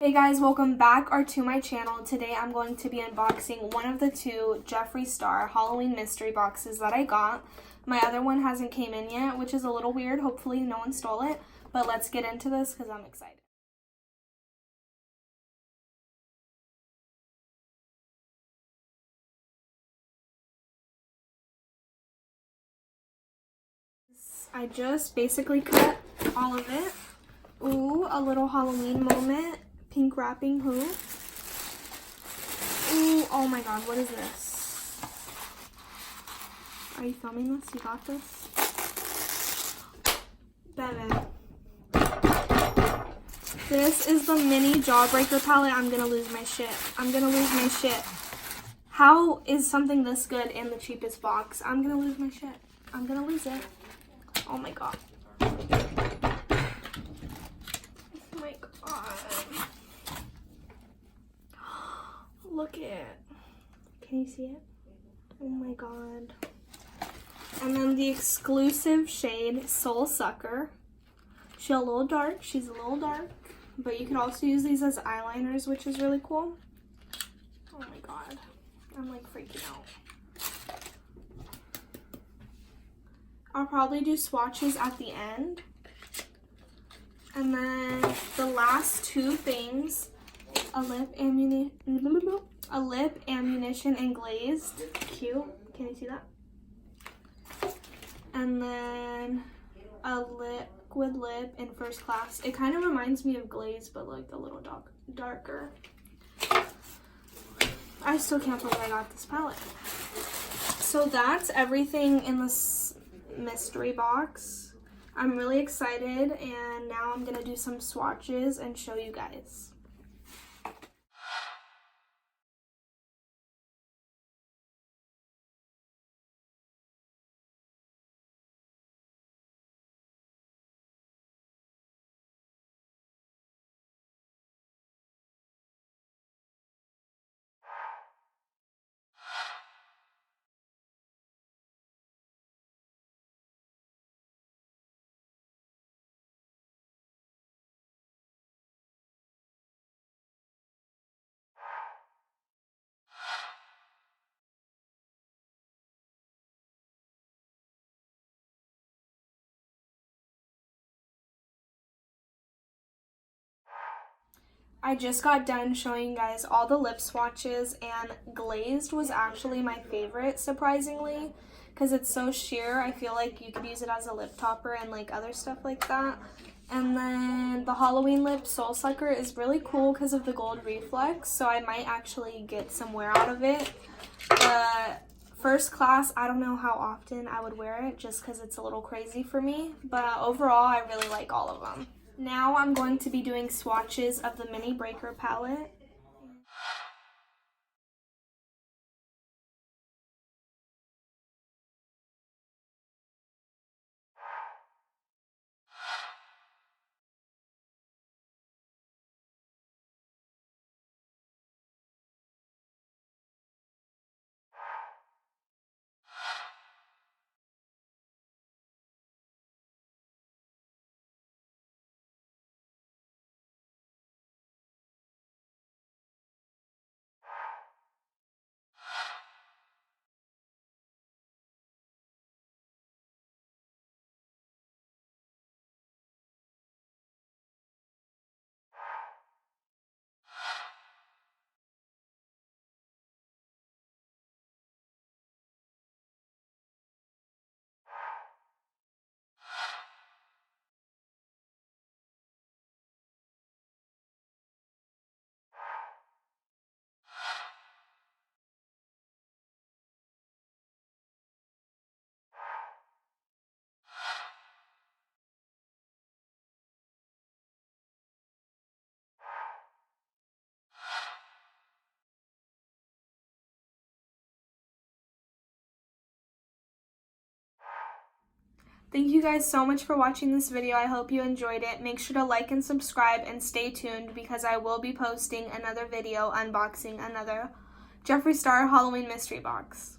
Hey guys, welcome back or to my channel. Today I'm going to be unboxing one of the two Jeffree Star Halloween mystery boxes that I got. My other one hasn't came in yet, which is a little weird. Hopefully no one stole it, but let's get into this because I'm excited. I just basically cut all of it. Ooh, a little Halloween moment. Pink wrapping hoop. Ooh, oh my god, what is this? Are you filming this? You got this? Bebe. This is the mini Jawbreaker palette. I'm gonna lose my shit. I'm gonna lose my shit. How is something this good in the cheapest box? I'm gonna lose my shit. I'm gonna lose it. Oh my god. Oh my god. Look it. Can you see it? Oh my god. And then the exclusive shade Soul Sucker. She's a little dark. She's a little dark. But you can also use these as eyeliners, which is really cool. Oh my god. I'm like freaking out. I'll probably do swatches at the end. And then the last two things, a lip ammunition and glazed. Cute. Can you see that? And then a liquid lip in First Class. It kind of reminds me of glazed, but like a little darker. I still can't believe I got this palette. So that's everything in this mystery box. I'm really excited, and now I'm gonna do some swatches and show you guys. I just got done showing you guys all the lip swatches, and glazed was actually my favorite, surprisingly, because it's so sheer. I feel like you could use it as a lip topper and like other stuff like that. And then the Halloween lip Soul Sucker is really cool because of the gold reflex, so I might actually get some wear out of it. But First Class, I don't know how often I would wear it just because it's a little crazy for me, but overall I really like all of them. Now I'm going to be doing swatches of the Mini Breaker palette. Thank you guys so much for watching this video. I hope you enjoyed it. Make sure to like and subscribe and stay tuned because I will be posting another video unboxing another Jeffree Star Halloween mystery box.